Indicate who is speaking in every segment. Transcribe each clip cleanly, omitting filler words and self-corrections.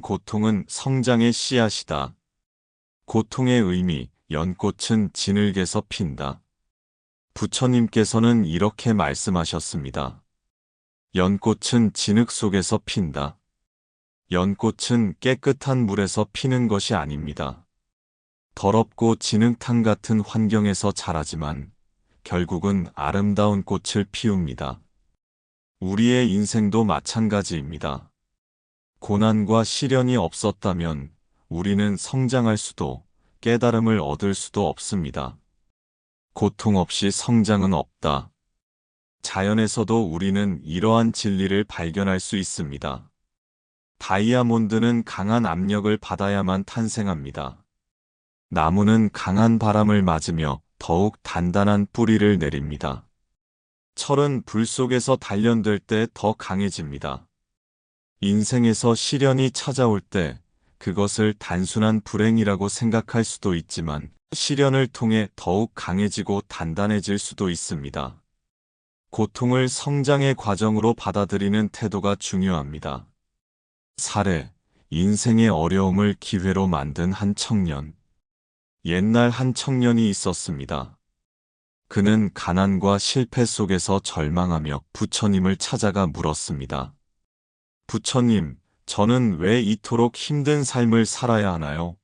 Speaker 1: 고통은 성장의 씨앗이다. 고통의 의미, 연꽃은 진흙에서 핀다. 부처님께서는 이렇게 말씀하셨습니다. 연꽃은 진흙 속에서 핀다. 연꽃은 깨끗한 물에서 피는 것이 아닙니다. 더럽고 진흙탕 같은 환경에서 자라지만 결국은 아름다운 꽃을 피웁니다. 우리의 인생도 마찬가지입니다. 고난과 시련이 없었다면 우리는 성장할 수도 깨달음을 얻을 수도 없습니다. 고통 없이 성장은 없다. 자연에서도 우리는 이러한 진리를 발견할 수 있습니다. 다이아몬드는 강한 압력을 받아야만 탄생합니다. 나무는 강한 바람을 맞으며 더욱 단단한 뿌리를 내립니다. 철은 불 속에서 단련될 때 더 강해집니다. 인생에서 시련이 찾아올 때 그것을 단순한 불행이라고 생각할 수도 있지만 시련을 통해 더욱 강해지고 단단해질 수도 있습니다. 고통을 성장의 과정으로 받아들이는 태도가 중요합니다. 사례, 인생의 어려움을 기회로 만든 한 청년. 옛날 한 청년이 있었습니다. 그는 가난과 실패 속에서 절망하며 부처님을 찾아가 물었습니다. 부처님, 저는 왜 이토록 힘든 삶을 살아야 하나요?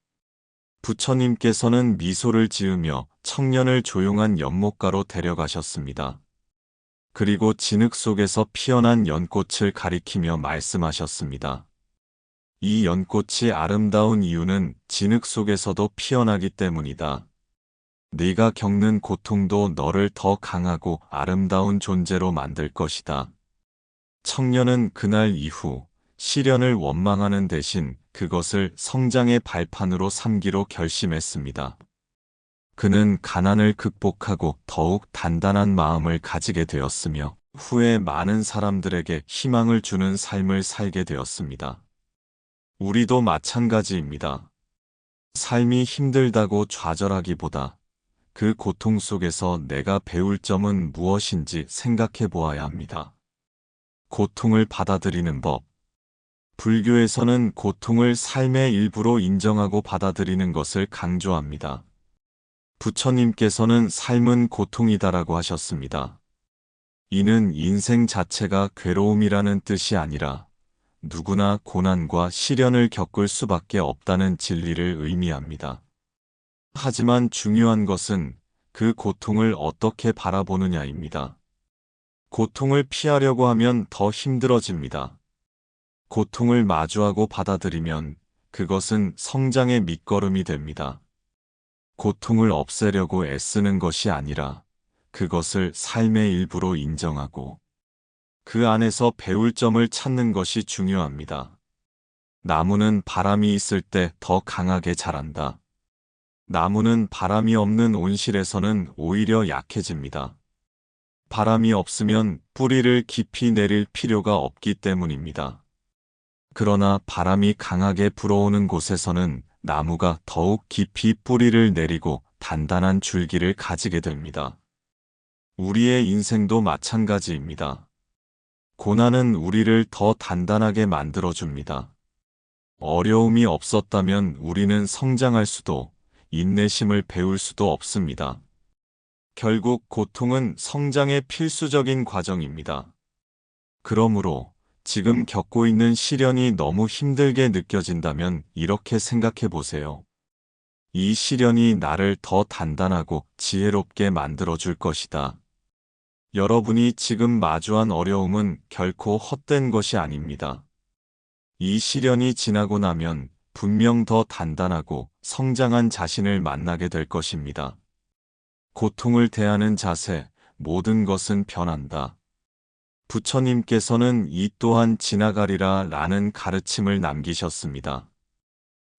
Speaker 1: 부처님께서는 미소를 지으며 청년을 조용한 연못가로 데려가셨습니다. 그리고 진흙 속에서 피어난 연꽃을 가리키며 말씀하셨습니다. 이 연꽃이 아름다운 이유는 진흙 속에서도 피어나기 때문이다. 네가 겪는 고통도 너를 더 강하고 아름다운 존재로 만들 것이다. 청년은 그날 이후 시련을 원망하는 대신 그것을 성장의 발판으로 삼기로 결심했습니다. 그는 가난을 극복하고 더욱 단단한 마음을 가지게 되었으며 후에 많은 사람들에게 희망을 주는 삶을 살게 되었습니다. 우리도 마찬가지입니다. 삶이 힘들다고 좌절하기보다 그 고통 속에서 내가 배울 점은 무엇인지 생각해 보아야 합니다. 고통을 받아들이는 법. 불교에서는 고통을 삶의 일부로 인정하고 받아들이는 것을 강조합니다. 부처님께서는 삶은 고통이다라고 하셨습니다. 이는 인생 자체가 괴로움이라는 뜻이 아니라 누구나 고난과 시련을 겪을 수밖에 없다는 진리를 의미합니다. 하지만 중요한 것은 그 고통을 어떻게 바라보느냐입니다. 고통을 피하려고 하면 더 힘들어집니다. 고통을 마주하고 받아들이면 그것은 성장의 밑거름이 됩니다. 고통을 없애려고 애쓰는 것이 아니라 그것을 삶의 일부로 인정하고 그 안에서 배울 점을 찾는 것이 중요합니다. 나무는 바람이 있을 때 더 강하게 자란다. 나무는 바람이 없는 온실에서는 오히려 약해집니다. 바람이 없으면 뿌리를 깊이 내릴 필요가 없기 때문입니다. 그러나 바람이 강하게 불어오는 곳에서는 나무가 더욱 깊이 뿌리를 내리고 단단한 줄기를 가지게 됩니다. 우리의 인생도 마찬가지입니다. 고난은 우리를 더 단단하게 만들어줍니다. 어려움이 없었다면 우리는 성장할 수도, 인내심을 배울 수도 없습니다. 결국 고통은 성장의 필수적인 과정입니다. 그러므로 지금 겪고 있는 시련이 너무 힘들게 느껴진다면 이렇게 생각해 보세요. 이 시련이 나를 더 단단하고 지혜롭게 만들어줄 것이다. 여러분이 지금 마주한 어려움은 결코 헛된 것이 아닙니다. 이 시련이 지나고 나면 분명 더 단단하고 성장한 자신을 만나게 될 것입니다. 고통을 대하는 자세, 모든 것은 변한다. 부처님께서는 이 또한 지나가리라 라는 가르침을 남기셨습니다.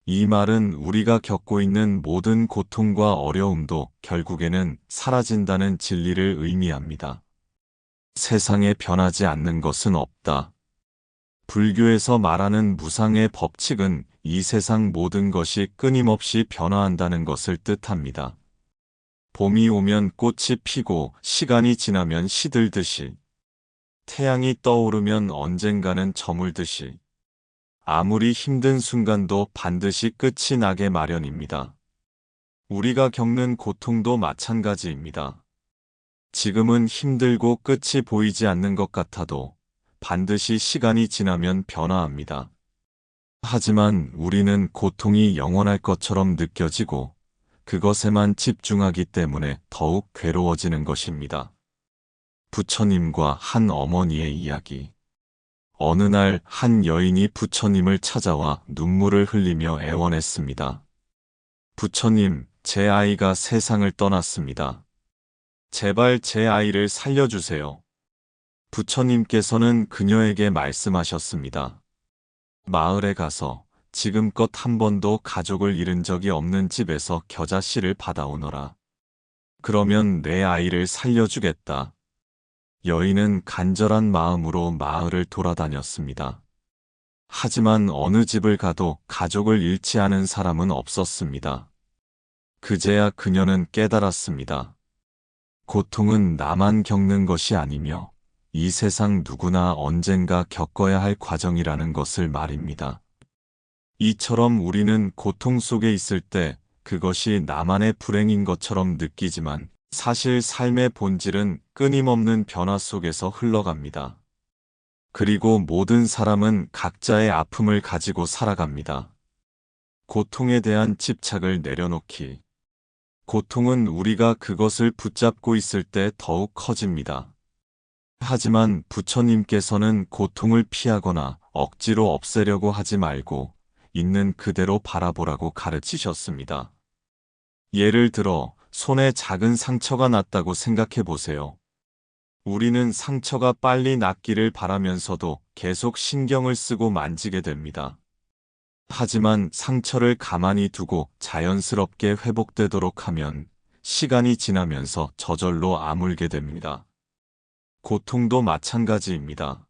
Speaker 1: 이 말은 우리가 겪고 있는 모든 고통과 어려움도 결국에는 사라진다는 진리를 의미합니다. 세상에 변하지 않는 것은 없다. 불교에서 말하는 무상의 법칙은 이 세상 모든 것이 끊임없이 변화한다는 것을 뜻합니다. 봄이 오면 꽃이 피고 시간이 지나면 시들듯이 태양이 떠오르면 언젠가는 저물듯이 아무리 힘든 순간도 반드시 끝이 나게 마련입니다. 우리가 겪는 고통도 마찬가지입니다. 지금은 힘들고 끝이 보이지 않는 것 같아도 반드시 시간이 지나면 변화합니다. 하지만 우리는 고통이 영원할 것처럼 느껴지고 그것에만 집중하기 때문에 더욱 괴로워지는 것입니다. 부처님과 한 어머니의 이야기. 어느 날 한 여인이 부처님을 찾아와 눈물을 흘리며 애원했습니다. 부처님, 제 아이가 세상을 떠났습니다. 제발 제 아이를 살려주세요. 부처님께서는 그녀에게 말씀하셨습니다. 마을에 가서 지금껏 한 번도 가족을 잃은 적이 없는 집에서 겨자씨를 받아오너라. 그러면 내 아이를 살려주겠다. 여인은 간절한 마음으로 마을을 돌아다녔습니다. 하지만 어느 집을 가도 가족을 잃지 않은 사람은 없었습니다. 그제야 그녀는 깨달았습니다. 고통은 나만 겪는 것이 아니며 이 세상 누구나 언젠가 겪어야 할 과정이라는 것을 말입니다. 이처럼 우리는 고통 속에 있을 때 그것이 나만의 불행인 것처럼 느끼지만 사실 삶의 본질은 끊임없는 변화 속에서 흘러갑니다. 그리고 모든 사람은 각자의 아픔을 가지고 살아갑니다. 고통에 대한 집착을 내려놓기. 고통은 우리가 그것을 붙잡고 있을 때 더욱 커집니다. 하지만 부처님께서는 고통을 피하거나 억지로 없애려고 하지 말고 있는 그대로 바라보라고 가르치셨습니다. 예를 들어 손에 작은 상처가 났다고 생각해 보세요. 우리는 상처가 빨리 낫기를 바라면서도 계속 신경을 쓰고 만지게 됩니다. 하지만 상처를 가만히 두고 자연스럽게 회복되도록 하면 시간이 지나면서 저절로 아물게 됩니다. 고통도 마찬가지입니다.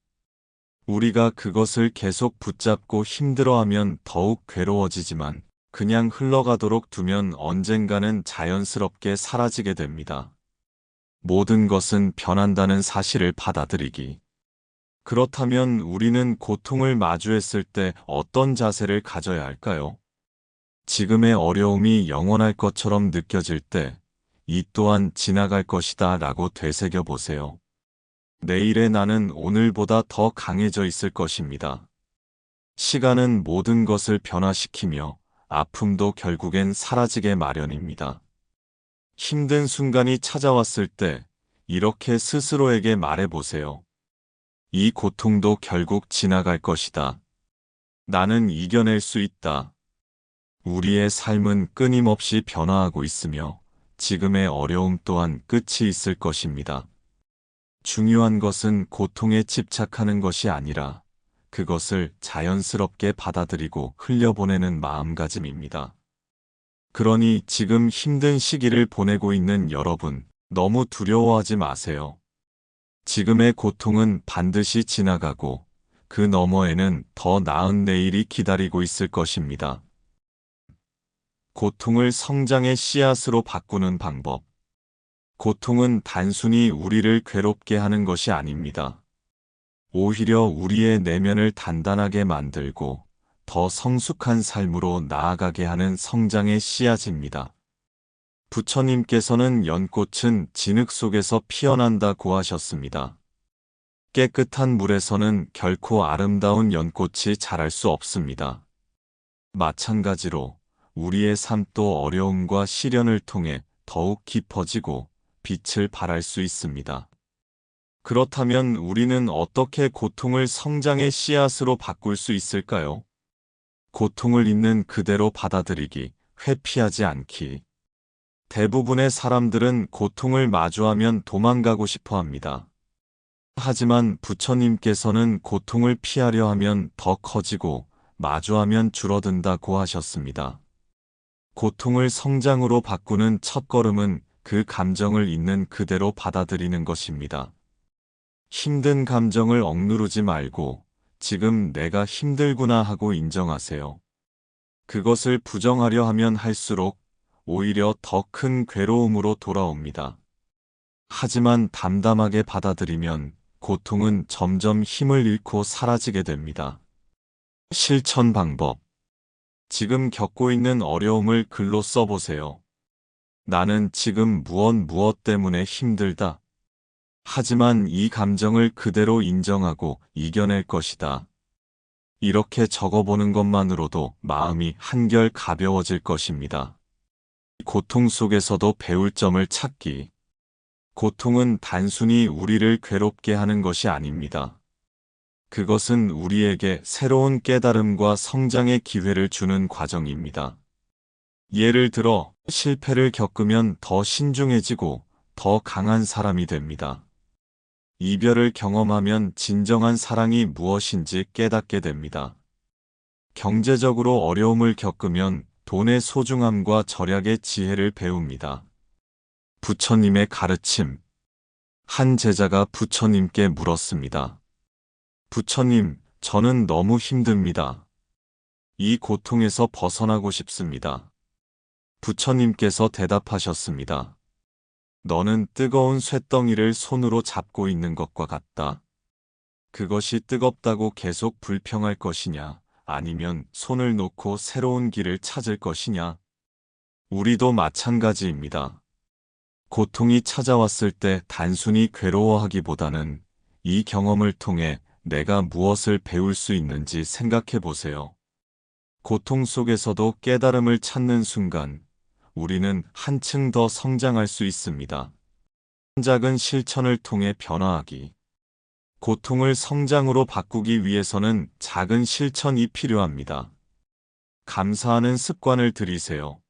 Speaker 1: 우리가 그것을 계속 붙잡고 힘들어하면 더욱 괴로워지지만 그냥 흘러가도록 두면 언젠가는 자연스럽게 사라지게 됩니다. 모든 것은 변한다는 사실을 받아들이기. 그렇다면 우리는 고통을 마주했을 때 어떤 자세를 가져야 할까요? 지금의 어려움이 영원할 것처럼 느껴질 때, 이 또한 지나갈 것이다 라고 되새겨 보세요. 내일의 나는 오늘보다 더 강해져 있을 것입니다. 시간은 모든 것을 변화시키며 아픔도 결국엔 사라지게 마련입니다. 힘든 순간이 찾아왔을 때 이렇게 스스로에게 말해보세요. 이 고통도 결국 지나갈 것이다. 나는 이겨낼 수 있다. 우리의 삶은 끊임없이 변화하고 있으며 지금의 어려움 또한 끝이 있을 것입니다. 중요한 것은 고통에 집착하는 것이 아니라 그것을 자연스럽게 받아들이고 흘려보내는 마음가짐입니다. 그러니 지금 힘든 시기를 보내고 있는 여러분, 너무 두려워하지 마세요. 지금의 고통은 반드시 지나가고 그 너머에는 더 나은 내일이 기다리고 있을 것입니다. 고통을 성장의 씨앗으로 바꾸는 방법. 고통은 단순히 우리를 괴롭게 하는 것이 아닙니다. 오히려 우리의 내면을 단단하게 만들고 더 성숙한 삶으로 나아가게 하는 성장의 씨앗입니다. 부처님께서는 연꽃은 진흙 속에서 피어난다고 하셨습니다. 깨끗한 물에서는 결코 아름다운 연꽃이 자랄 수 없습니다. 마찬가지로 우리의 삶도 어려움과 시련을 통해 더욱 깊어지고 빛을 발할 수 있습니다. 그렇다면 우리는 어떻게 고통을 성장의 씨앗으로 바꿀 수 있을까요? 고통을 있는 그대로 받아들이기, 회피하지 않기. 대부분의 사람들은 고통을 마주하면 도망가고 싶어 합니다. 하지만 부처님께서는 고통을 피하려 하면 더 커지고 마주하면 줄어든다고 하셨습니다. 고통을 성장으로 바꾸는 첫걸음은 그 감정을 있는 그대로 받아들이는 것입니다. 힘든 감정을 억누르지 말고 지금 내가 힘들구나 하고 인정하세요. 그것을 부정하려 하면 할수록 오히려 더 큰 괴로움으로 돌아옵니다. 하지만 담담하게 받아들이면 고통은 점점 힘을 잃고 사라지게 됩니다. 실천 방법. 지금 겪고 있는 어려움을 글로 써보세요. 나는 지금 무엇 때문에 힘들다. 하지만 이 감정을 그대로 인정하고 이겨낼 것이다. 이렇게 적어보는 것만으로도 마음이 한결 가벼워질 것입니다. 고통 속에서도 배울 점을 찾기. 고통은 단순히 우리를 괴롭게 하는 것이 아닙니다. 그것은 우리에게 새로운 깨달음과 성장의 기회를 주는 과정입니다. 예를 들어, 실패를 겪으면 더 신중해지고 더 강한 사람이 됩니다. 이별을 경험하면 진정한 사랑이 무엇인지 깨닫게 됩니다. 경제적으로 어려움을 겪으면 돈의 소중함과 절약의 지혜를 배웁니다. 부처님의 가르침. 한 제자가 부처님께 물었습니다. 부처님, 저는 너무 힘듭니다. 이 고통에서 벗어나고 싶습니다. 부처님께서 대답하셨습니다. 너는 뜨거운 쇳덩이를 손으로 잡고 있는 것과 같다. 그것이 뜨겁다고 계속 불평할 것이냐, 아니면 손을 놓고 새로운 길을 찾을 것이냐. 우리도 마찬가지입니다. 고통이 찾아왔을 때 단순히 괴로워하기보다는 이 경험을 통해 내가 무엇을 배울 수 있는지 생각해 보세요. 고통 속에서도 깨달음을 찾는 순간, 우리는 한층 더 성장할 수 있습니다. 작은 실천을 통해 변화하기. 고통을 성장으로 바꾸기 위해서는 작은 실천이 필요합니다. 감사하는 습관을 들이세요.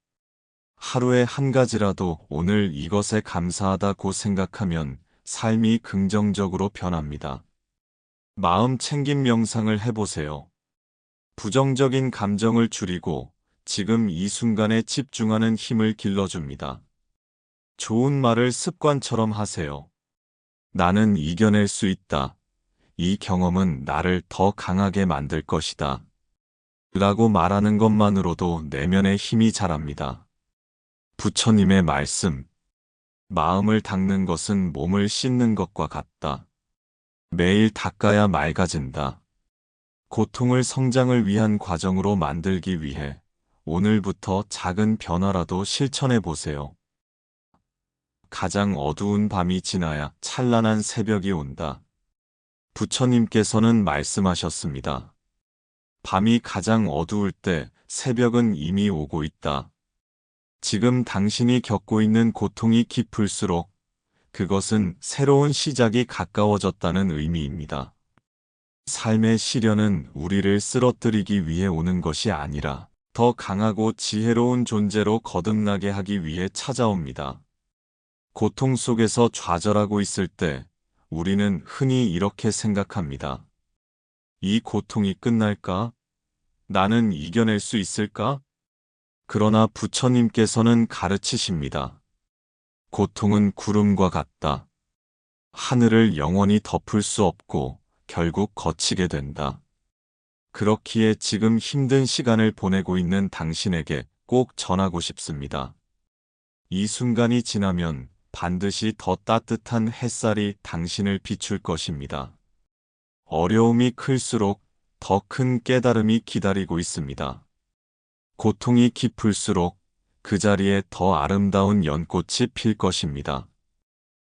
Speaker 1: 하루에 한 가지라도 오늘 이것에 감사하다고 생각하면 삶이 긍정적으로 변합니다. 마음 챙김 명상을 해보세요. 부정적인 감정을 줄이고 지금 이 순간에 집중하는 힘을 길러줍니다. 좋은 말을 습관처럼 하세요. 나는 이겨낼 수 있다. 이 경험은 나를 더 강하게 만들 것이다. 라고 말하는 것만으로도 내면의 힘이 자랍니다. 부처님의 말씀. 마음을 닦는 것은 몸을 씻는 것과 같다. 매일 닦아야 맑아진다. 고통을 성장을 위한 과정으로 만들기 위해 오늘부터 작은 변화라도 실천해 보세요. 가장 어두운 밤이 지나야 찬란한 새벽이 온다. 부처님께서는 말씀하셨습니다. 밤이 가장 어두울 때 새벽은 이미 오고 있다. 지금 당신이 겪고 있는 고통이 깊을수록 그것은 새로운 시작이 가까워졌다는 의미입니다. 삶의 시련은 우리를 쓰러뜨리기 위해 오는 것이 아니라 더 강하고 지혜로운 존재로 거듭나게 하기 위해 찾아옵니다. 고통 속에서 좌절하고 있을 때 우리는 흔히 이렇게 생각합니다. 이 고통이 끝날까? 나는 이겨낼 수 있을까? 그러나 부처님께서는 가르치십니다. 고통은 구름과 같다. 하늘을 영원히 덮을 수 없고 결국 거치게 된다. 그렇기에 지금 힘든 시간을 보내고 있는 당신에게 꼭 전하고 싶습니다. 이 순간이 지나면 반드시 더 따뜻한 햇살이 당신을 비출 것입니다. 어려움이 클수록 더 큰 깨달음이 기다리고 있습니다. 고통이 깊을수록 그 자리에 더 아름다운 연꽃이 필 것입니다.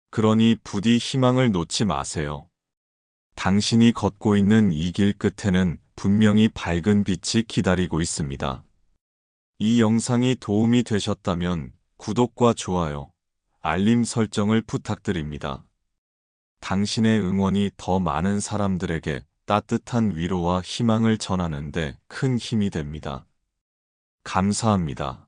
Speaker 1: 그러니 부디 희망을 놓지 마세요. 당신이 걷고 있는 이 길 끝에는 분명히 밝은 빛이 기다리고 있습니다. 이 영상이 도움이 되셨다면 구독과 좋아요, 알림 설정을 부탁드립니다. 당신의 응원이 더 많은 사람들에게 따뜻한 위로와 희망을 전하는 데 큰 힘이 됩니다. 감사합니다.